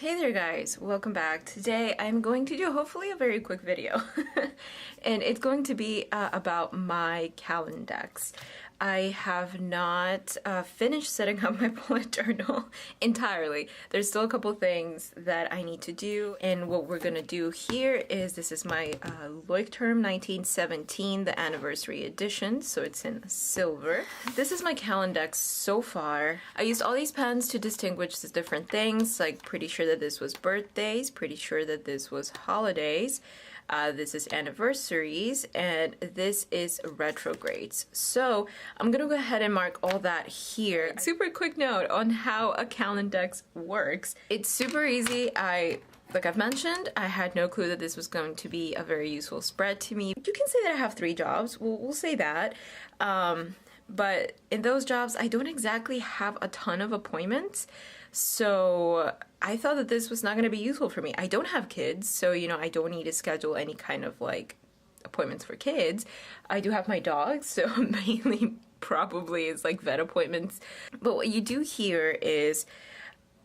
Hey there guys, welcome back. Today I'm going to do hopefully a very quick video and it's going to be about my Calendex. I have not finished setting up my bullet journal entirely. There's still a couple things that I need to do, and what we're gonna do here is this is my Leuchtturm 1917, the anniversary edition, so it's in silver. This is my Calendex so far. I used all these pens to distinguish the different things, like pretty sure that this was birthdays, pretty sure that this was holidays, this is anniversaries, and this is retrogrades. So I'm gonna go ahead and mark all that here. Super quick note on how a Calendex works. It's super easy. Like I've mentioned, I had no clue that this was going to be a very useful spread to me. You can say that I have 3 jobs. We'll say that. But in those jobs, I don't exactly have a ton of appointments. So I thought that this was not going to be useful for me. I don't have kids, so, you know, I don't need to schedule any kind of like appointments for kids. I do have my dogs, so mainly probably it's like vet appointments. But what you do here is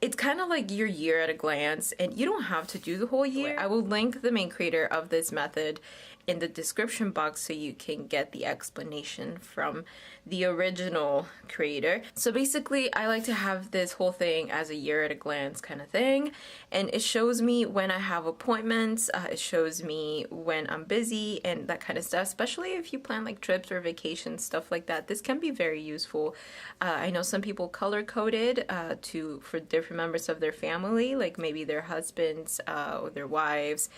it's kind of like your year at a glance, and you don't have to do the whole year. I will link the main creator of this method in the description box so you can get the explanation from the original creator. So basically, I like to have this whole thing as a year at a glance kind of thing, and it shows me when I have appointments, it shows me when I'm busy and that kind of stuff, especially if you plan like trips or vacations, stuff like that. This can be very useful. I know some people color coded for different members of their family, like maybe their husbands or their wives.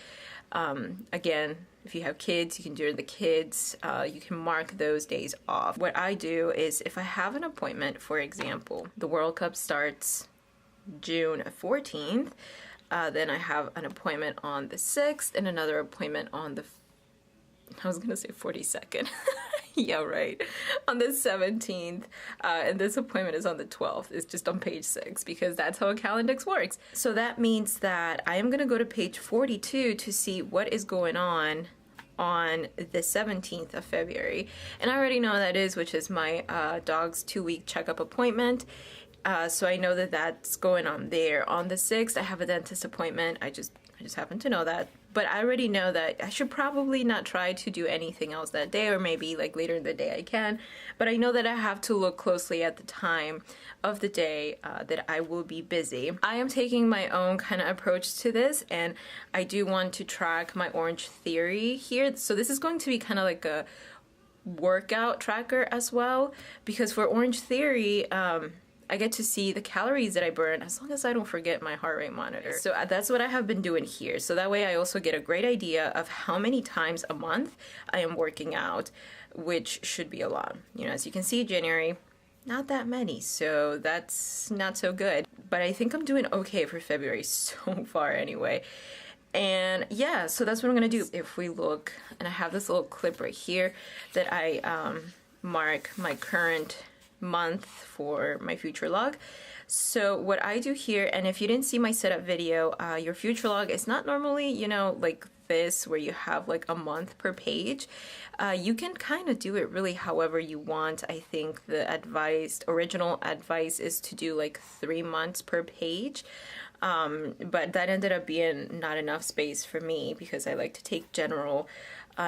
Again, if you have kids, you can do the kids. You can mark those days off. What I do is if I have an appointment, for example, the World Cup starts June 14th, then I have an appointment on the 6th and another appointment on the, I was gonna say 42nd. Yeah, right. On the 17th, and this appointment is on the 12th. It's just on page 6 because that's how a Calendex works. So that means that I am gonna go to page 42 to see what is going on the 17th of February. And I already know what that is, which is my dog's 2-week checkup appointment. So I know that that's going on there. On the 6th, I have a dentist appointment. I just happen to know that. But I already know that I should probably not try to do anything else that day, or maybe like later in the day I can. But I know that I have to look closely at the time of the day that I will be busy. I am taking my own kind of approach to this, and I do want to track my Orange Theory here. So this is going to be kind of like a workout tracker as well, because for Orange Theory, I get to see the calories that I burn as long as I don't forget my heart rate monitor. So that's what I have been doing here. So that way I also get a great idea of how many times a month I am working out, which should be a lot. You know, as you can see, January, not that many, so that's not so good. But I think I'm doing okay for February so far anyway. And yeah, so that's what I'm gonna do. If we look, and I have this little clip right here that I mark my current month for my future log. So what I do here, and if you didn't see my setup video, your future log is not normally, you know, like this where you have like a month per page. You can kind of do it really however you want. I think the original advice is to do like 3 months per page. But that ended up being not enough space for me because I like to take general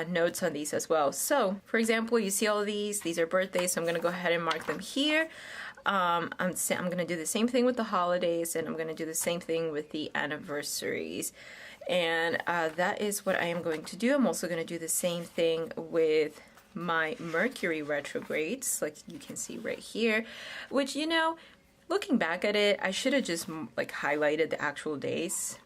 notes on these as well. So for example, you see all of these are birthdays, so I'm gonna go ahead and mark them here. I'm gonna do the same thing with the holidays, and I'm gonna do the same thing with the anniversaries. And that is what I am going to do. I'm also gonna do the same thing with my Mercury retrogrades, like you can see right here, which, you know, looking back at it, I should have just like highlighted the actual days.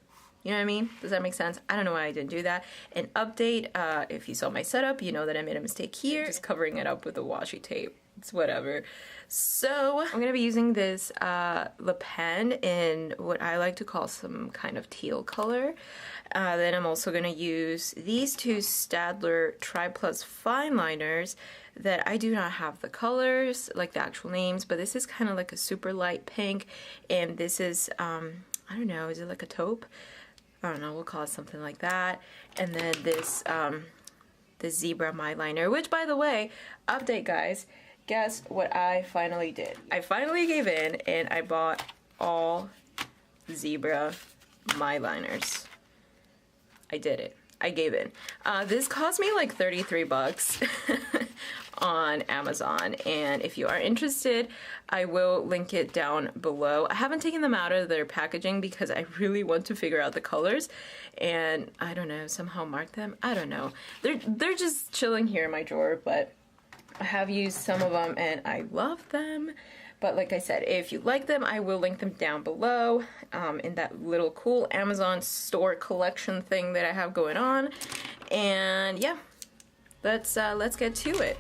You know what I mean? Does that make sense? I don't know why I didn't do that. An update, if you saw my setup, you know that I made a mistake here. Just covering it up with the washi tape. It's whatever. So I'm going to be using this Le Pen in what I like to call some kind of teal color. Then I'm also going to use these 2 Staedtler Tri Plus fine liners that I do not have the colors, like the actual names, but this is kind of like a super light pink, and this is, I don't know, is it like a taupe? I don't know, we'll call it something like that. And then this, the Zebra Mildliner, which, by the way, update guys, guess what I finally did? I finally gave in and I bought all Zebra Mildliners. I did it. I gave in. This cost me like 33 bucks on Amazon, and if you are interested, I will link it down below. I haven't taken them out of their packaging because I really want to figure out the colors, and I don't know, somehow mark them. I don't know. They're just chilling here in my drawer, but I have used some of them and I love them. But like I said, if you like them, I will link them down below in that little cool Amazon store collection thing that I have going on. And yeah, let's get to it.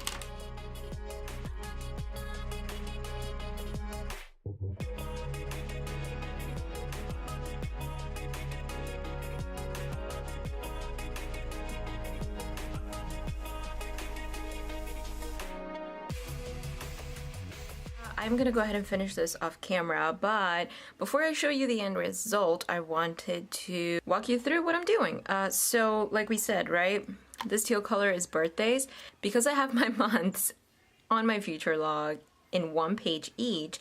I'm gonna go ahead and finish this off camera, but before I show you the end result, I wanted to walk you through what I'm doing. So like we said, right, this teal color is birthdays. Because I have my months on my future log in one page each,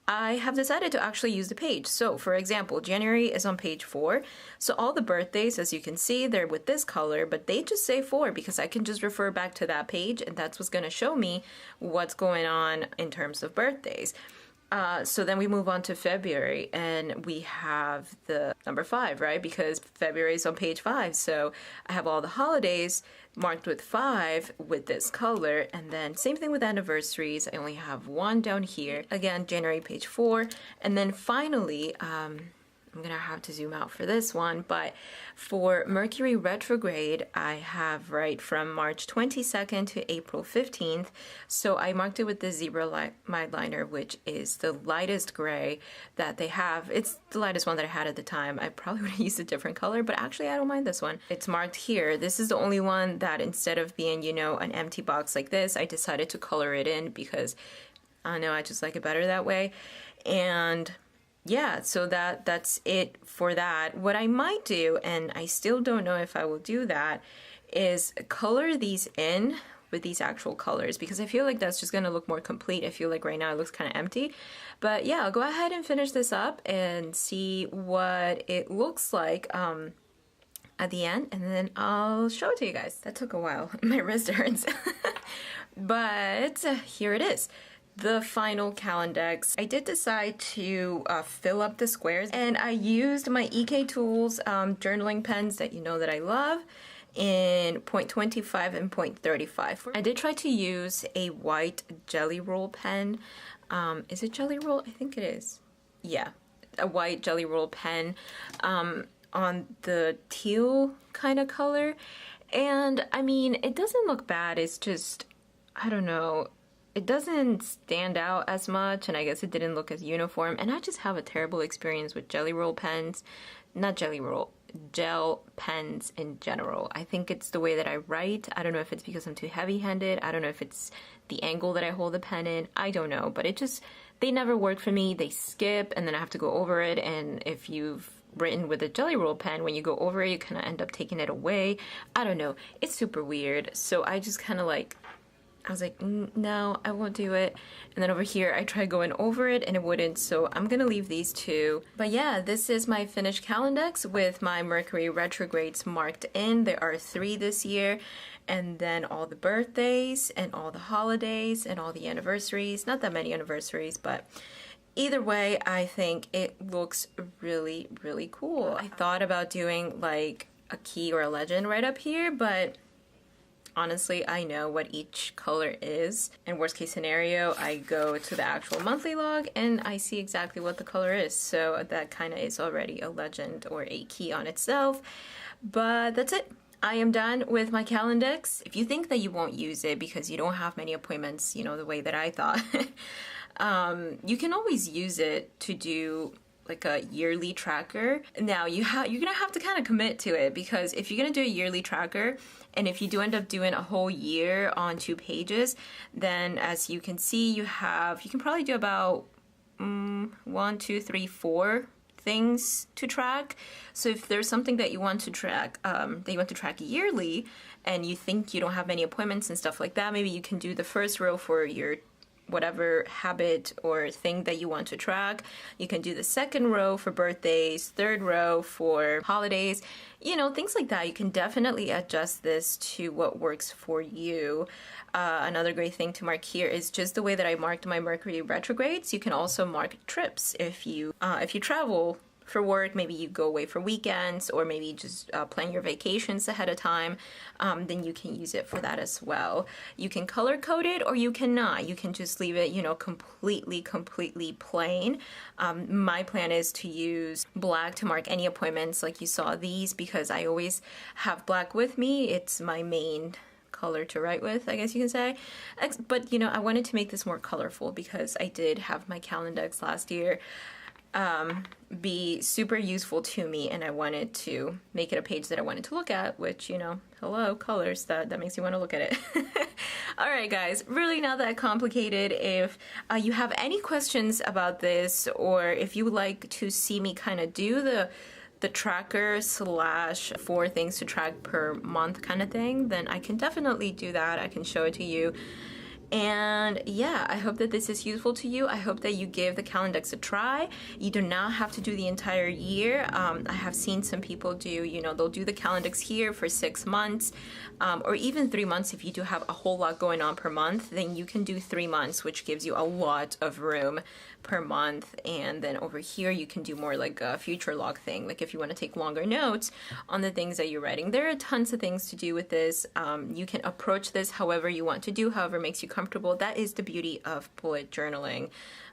I have decided to actually use the page. So for example, January is on page 4. So all the birthdays, as you can see, they're with this color, but they just say 4 because I can just refer back to that page and that's what's going to show me what's going on in terms of birthdays. So then we move on to February and we have the number 5, right? Because February is on page 5. So I have all the holidays marked with 5 with this color, and then same thing with anniversaries. I only have one down here. Again, January page 4. And then finally, I'm gonna have to zoom out for this one, but for Mercury retrograde, I have right from March 22nd to April 15th. So I marked it with the zebra Mildliner, which is the lightest gray that they have. It's the lightest one that I had at the time. I probably would have used a different color, but actually I don't mind this one. It's marked here. This is the only one that instead of being, you know, an empty box like this, I decided to color it in because I don't know, I just like it better that way. And yeah, so that's it for that. What I might do, and I still don't know if I will do that, is color these in with these actual colors because I feel like that's just going to look more complete. I feel like right now it looks kind of empty. But yeah, I'll go ahead and finish this up and see what it looks like at the end, and then I'll show it to you guys. That took a while. My wrist hurts. But here it is. The final Calendex. I did decide to fill up the squares, and I used my EK Tools journaling pens that you know that I love in 0.25 and 0.35. I did try to use a white Jelly Roll pen. Is it Jelly Roll? I think it is. Yeah, a white Jelly Roll pen on the teal kind of color. And I mean, it doesn't look bad. It's just, I don't know. It doesn't stand out as much, and I guess it didn't look as uniform, and I just have a terrible experience with Jelly Roll pens. Not Jelly Roll, gel pens in general. I think it's the way that I write. I don't know if it's because I'm too heavy-handed. I don't know if it's the angle that I hold the pen in. I don't know, but it just, they never work for me. They skip, and then I have to go over it, and if you've written with a Jelly Roll pen, when you go over it, you kind of end up taking it away. I don't know. It's super weird, so I just kind of like, I was like, no, I won't do it. And then over here, I tried going over it and it wouldn't, so I'm gonna leave these two. But yeah, this is my finished Calendex with my Mercury retrogrades marked in. There are 3 this year, and then all the birthdays and all the holidays and all the anniversaries. Not that many anniversaries, but either way, I think it looks really, really cool. I thought about doing like a key or a legend right up here, but honestly, I know what each color is. In worst case scenario, I go to the actual monthly log and I see exactly what the color is. So that kind of is already a legend or a key on itself. But that's it. I am done with my Calendex. If you think that you won't use it because you don't have many appointments, you know, the way that I thought, you can always use it to do like a yearly tracker. Now you're gonna have to kind of commit to it, because if you're gonna do a yearly tracker and if you do end up doing a whole year on 2 pages, then as you can see, you can probably do about 1, 2, 3, 4 things to track. So if there's something that you want to track, yearly, and you think you don't have many appointments and stuff like that, maybe you can do the first row for your whatever habit or thing that you want to track. You can do the second row for birthdays, third row for holidays, you know, things like that. You can definitely adjust this to what works for you. Another great thing to mark here is just the way that I marked my Mercury retrogrades. You can also mark trips if you travel for work, maybe you go away for weekends, or maybe just plan your vacations ahead of time, then you can use it for that as well. You can color code it or you cannot. You can just leave it, you know, completely plain. My plan is to use black to mark any appointments like you saw these, because I always have black with me. It's my main color to write with, I guess you can say. But, you know, I wanted to make this more colorful because I did have my Calendex last year be super useful to me, and I wanted to make it a page that I wanted to look at, which, you know, hello, colors, that makes you want to look at it. Alright guys, really not that complicated. If you have any questions about this, or if you would like to see me kind of do the tracker / 4 things to track per month kind of thing, then I can definitely do that. I can show it to you. And yeah, I hope that this is useful to you. I hope that you give the Calendex a try. You do not have to do the entire year. I have seen some people do, you know, they'll do the Calendex here for 6 months, or even 3 months. If you do have a whole lot going on per month, then you can do 3 months, which gives you a lot of room per month. And then over here you can do more like a future log thing, like if you want to take longer notes on the things that you're writing. There are tons of things to do with this. You can approach this however you want to do, however makes you comfortable. That is the beauty of bullet journaling,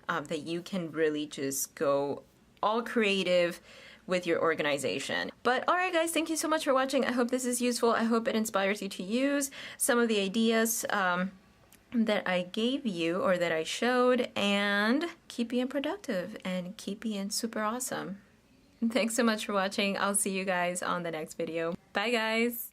that you can really just go all creative with your organization. But alright guys, thank you so much for watching. I hope this is useful. I hope it inspires you to use some of the ideas that I gave you or that I showed, and keep being productive and keep being super awesome. Thanks so much for watching. I'll see you guys on the next video. Bye guys!